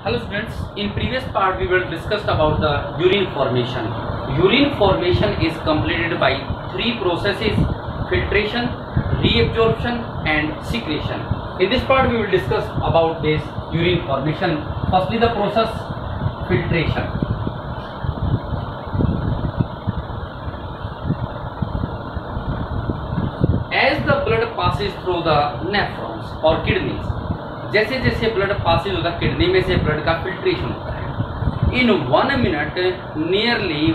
Hello students, in previous part we will discussed about the urine formation. Urine formation is completed by three processes: filtration, reabsorption and secretion. In this part we will discuss about this urine formation. Firstly the process filtration. As the blood passes through the nephrons or kidneys, जैसे जैसे blood passes होता है kidney में से blood का filtration होता है. इन 1 minute nearly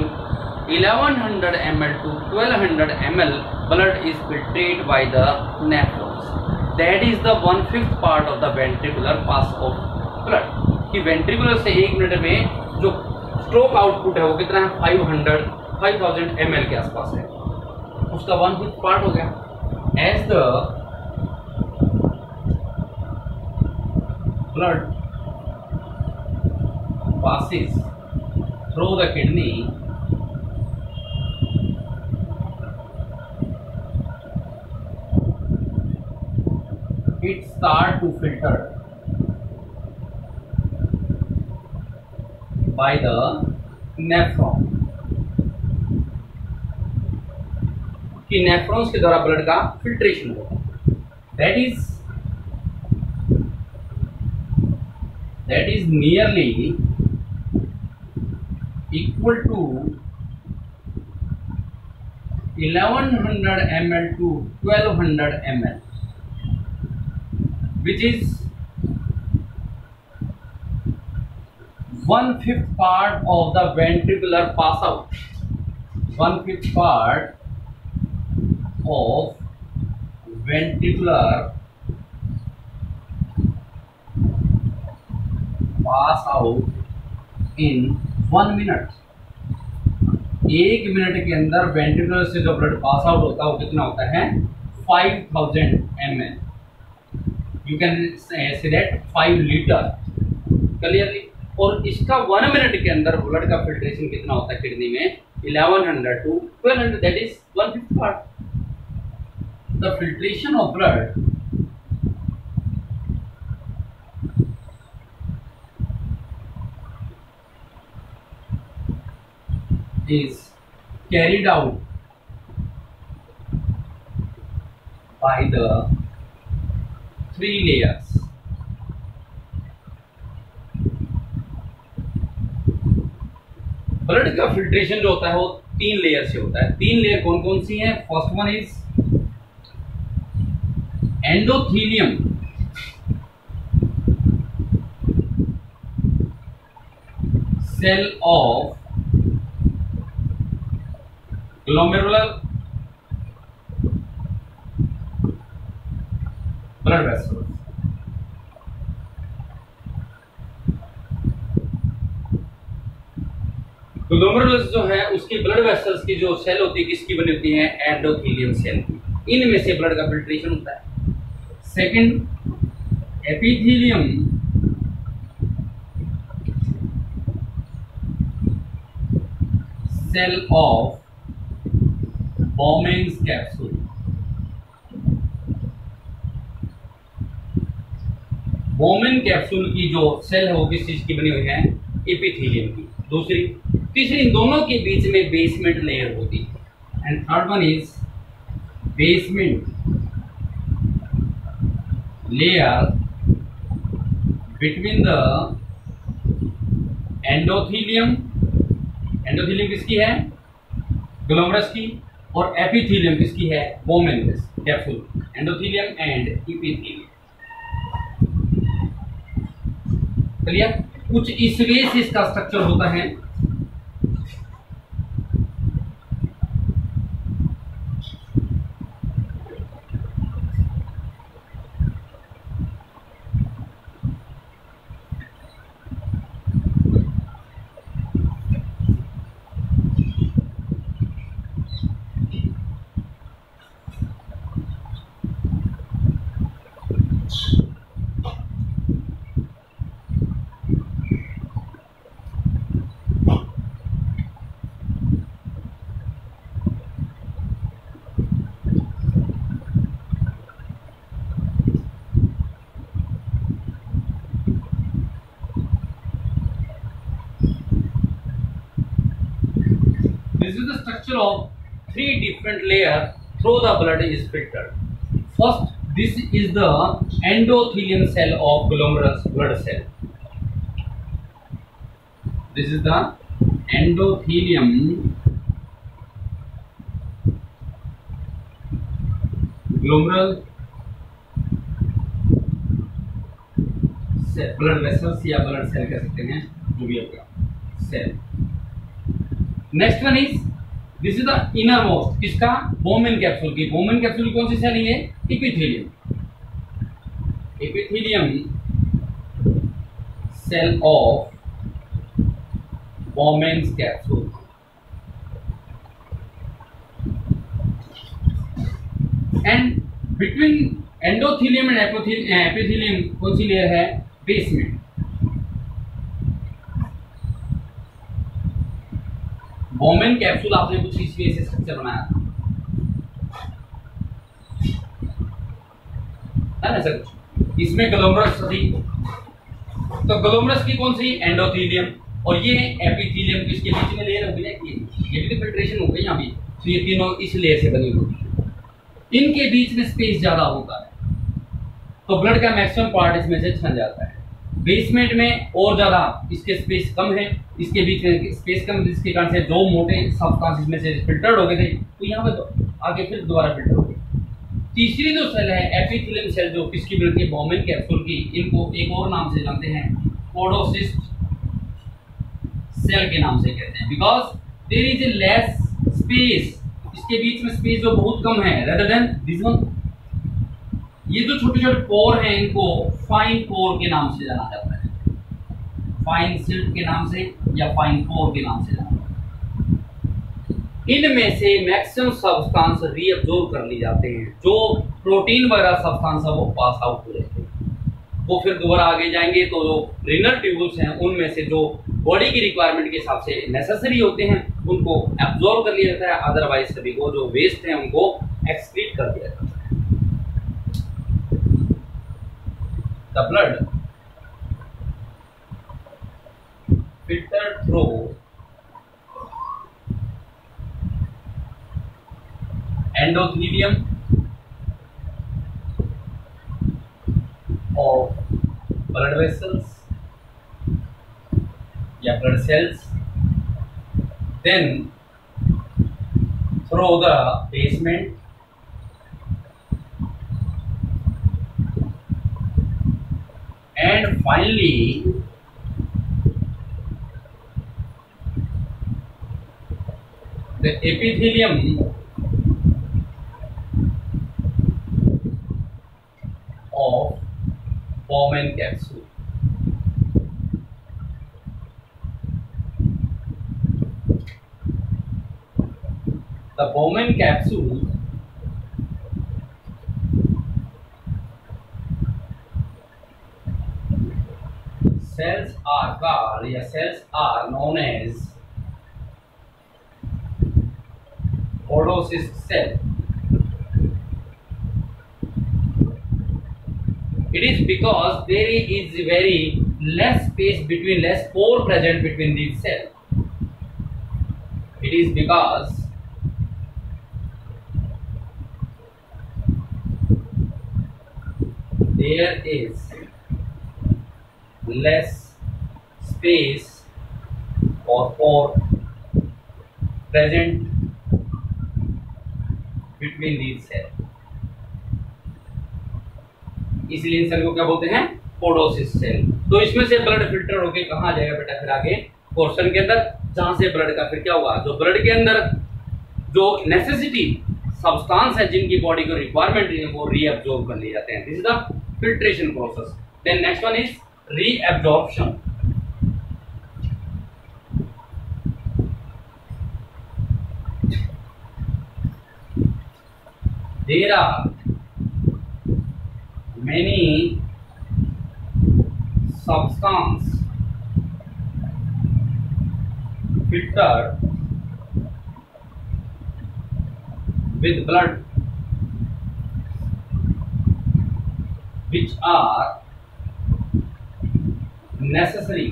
1100 ml to 1200 ml blood is filtrated by the nephrons. That is the 1/5 part of the ventricular pass of blood. कि वेंट्रिकुलर से 1 मिनट में जो स्ट्रोक आउटपुट है वो कितना है? 5000 ml के आसपास है. उसका 1/5 पार्ट हो गया. As the blood passes through the kidney, it starts to filter by the nephron. कि नेफ्रॉन्स के द्वारा ब्लड का फिल्ट्रेशन होगा. That is nearly equal to 1100 ml to 1200 ml, which is 1/5 part of the ventricular pass out. 1/5 part of ventricular pass out in 1 minute. 1 minute के अंदर ventricular से जो blood pass out होता है वो कितना होता है? 5000 ml. You can say that 5 litre clearly. और इसका 1 मिनट के अंदर ब्लड का फिल्ट्रेशन कितना होता है किडनी में? 1100 to 1200. That is 1/5 part. The filtration of blood is carried out by the 3 layers. Blood का फिल्ट्रेशन जो होता है वो 3 लेयर से होता है. 3 लेयर कौन कौन सी हैं? First one is endothelium, cell of glomerular blood vessels. Glomerulus जो है उसकी ब्लड वेसल्स की जो सेल होती है किसकी बनी होती है? एंडोथीलियम सेल की. इनमें से ब्लड का फिल्ट्रेशन होता है. Second epithelium, cell of Bowman's capsule. Bowman capsule की जो सेल है वो किस चीज की बनी हुई है? एपिथेलियम की. तीसरी इन दोनों के बीच में बेसमेंट लेयर होती है. And third one is basement layer between the endothelium. Endothelium किसकी है? ग्लोमेरुलस की. और एपिथेलियम किसकी है? Bowman capsule. Endothelium and epithelium. Clear? कुछ इस वे से इसका स्ट्रक्चर होता है. structure of three different layers through the blood is filtered. First, this is the endothelium cell of glomerulus blood cell. This is the endothelium glomerular cell, blood vessels या blood cell कह सकते हैं, जो भी आपका cell. Next one is this is the innermost, इसका बोमेन capsule की. Bowman capsule कौन सी सेल है? Epithelium. Epithelium cell of Bowman capsule. And between endothelium and epithelium कौन सी लेयर है? बेसमेंट. बोमेन कैप्सूल आपने कुछ इस वे से स्ट्रक्चर बनाया था, है ना सर? इसमें ग्लोमरस थी, तो ग्लोमरस की कौन सी? एंडोथेलियम. और ये एपिथेलियम, इसके बीच में लेयर होगी ना, ये भी तो फिल्ट्रेशन हो गई यहाँ भी. तो ये तीनों इस लेयर से बनी होगी. इनके बीच में स्पेस ज्यादा होता है, तो ब्लड का मैक्सिमम पार्ट इसमें से छन जाता है. बेसमेंट में और ज्यादा इसके स्पेस कम है, इसके बीच में स्पेस कम, जिसके कारण से दो मोटे सब्सटेंस इसमें से फिल्टर्ड हो गए थे, तो यहाँ पे तो आगे फिर दोबारा फिल्टर हो गए. तीसरी जो सेल है एपिथेलियम सेल, जो किसकी बनती है? बोमेन कैप्सूल की. इनको एक और नाम से जानते हैं, पोडोसिस्ट सेल के नाम से कहते हैं, because there is a less space. इसके बीच में स्पेस जो बहुत कम है, रेदर देन दिस वन. ये जो छोटे छोटे पोर हैं, इनको फाइन पोर के नाम से जाना जाता है, फाइन सिल्ट के नाम से या फाइन पोर के नाम से जाना जाता है. इनमें से मैक्सिमम सब्सटेंस रीअब्जॉर्ब कर ली जाते हैं. जो प्रोटीन वगैरह सब्सटेंस है वो पास आउट हो जाते हैं, वो फिर दोबारा आगे जाएंगे. तो जो रिनल ट्यूब्यूल्स हैं, उनमें से जो बॉडी की रिक्वायरमेंट के हिसाब से नेसेसरी होते हैं, उनको एब्जॉर्ब कर लिया जाता है. अदरवाइज सभी को जो वेस्ट है उनको एक्सक्रीट कर दिया जाता है. The blood filtered through endothelium of blood vessels या blood cells, then through the basement, and finally the epithelium of Bowman capsule. The Bowman capsule cells are called, या cells are known as podocyst cell. It is because there is very less space between, less pore present between these cells. It is because there is less space or pore present between these cells. इसलिए इन cell को क्या बोलते हैं? पोडोसिस cell. तो इसमें से blood filter होके कहाँ जाएगा बेटा? फिर आगे पोर्शन के अंदर, जहां से ब्लड का फिर क्या होगा? जो ब्लड के अंदर जो नेसेसिटी सब्सटेंस है, जिनकी बॉडी को रिक्वायरमेंट है, वो रीअब्जॉर्ब कर लिए जाते हैं. This is the filtration process. Then next one is reabsorption. There are many substances filtered with blood which are necessary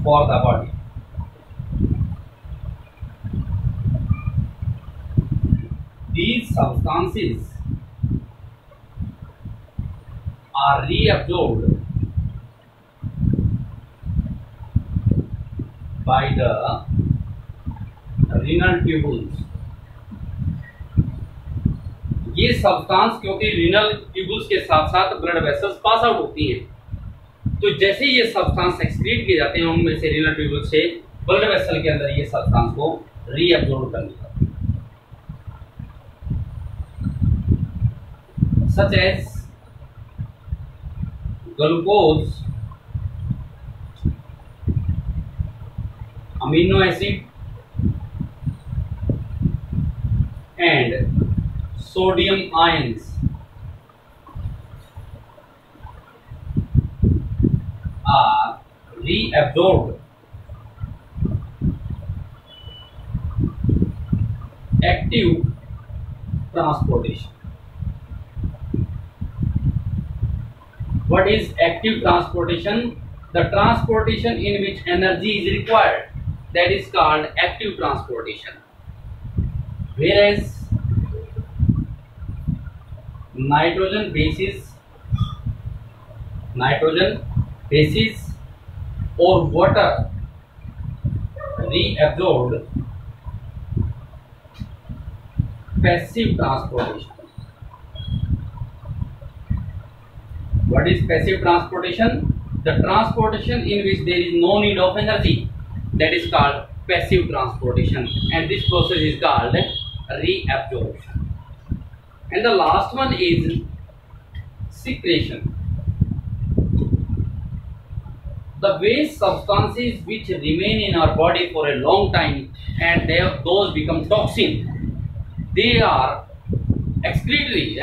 for the body. these substances are reabsorbed by the renal tubules. ये substance क्योंकि renal tubules के साथ साथ blood vessels pass out होती हैं, तो जैसे ये सब्सटेंस एक्सक्रीट किए जाते हैं उनमें से रीनल ट्यूबुल से ब्लड वेसल के अंदर ये सब्सटेंस को रीअब्जॉर्ब कर लेता है, such as glucose, amino acid and sodium ions are reabsorbed active transportation. What is active transportation? The transportation in which energy is required, that is called active transportation. Whereas nitrogen bases or water reabsorbed passive transportation. What is passive transportation? The transportation in which there is no need of energy, that is called passive transportation, and this process is called reabsorption. And the last one is secretion. The waste substances which remain in our body for a long time and those become toxin, they are excretory.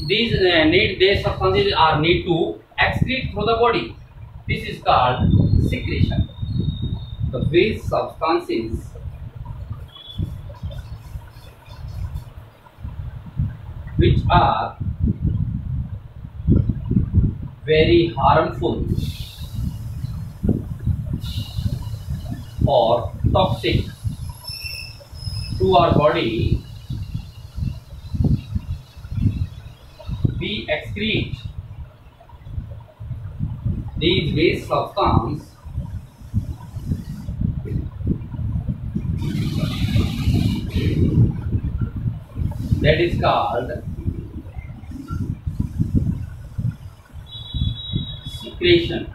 These substances are need to excrete through the body. This is called secretion. The waste substances which are very harmful or toxic to our body, we excrete these waste substances that is called secretion.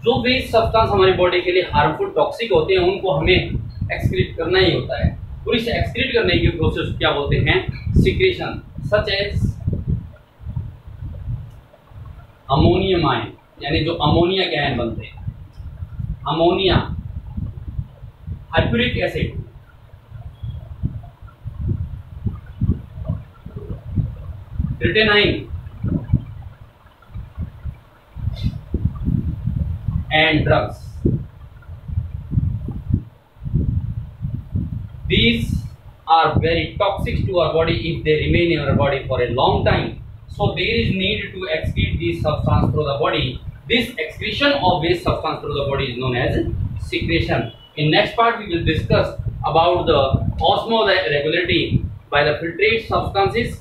जो waste substance हमारी body के लिए harmful toxic होते हैं उनको हमें excrete करना ही होता है, और इसे एक्सक्रीट करने की प्रोसेस क्या बोलते हैं? Secretion. Such as ammonium ion, यानी जो अमोनिया के आयन बनते हैं, अमोनिया, हाइड्रोक्लोरिक एसिड, ट्रिटेनाइन and drugs. These are very toxic to our body if they remain in our body for a long time. So there is need to excrete these substances through the body. This excretion of waste substance through the body is known as secretion. In next part we will discuss about the osmoregulatory by the filtrate substances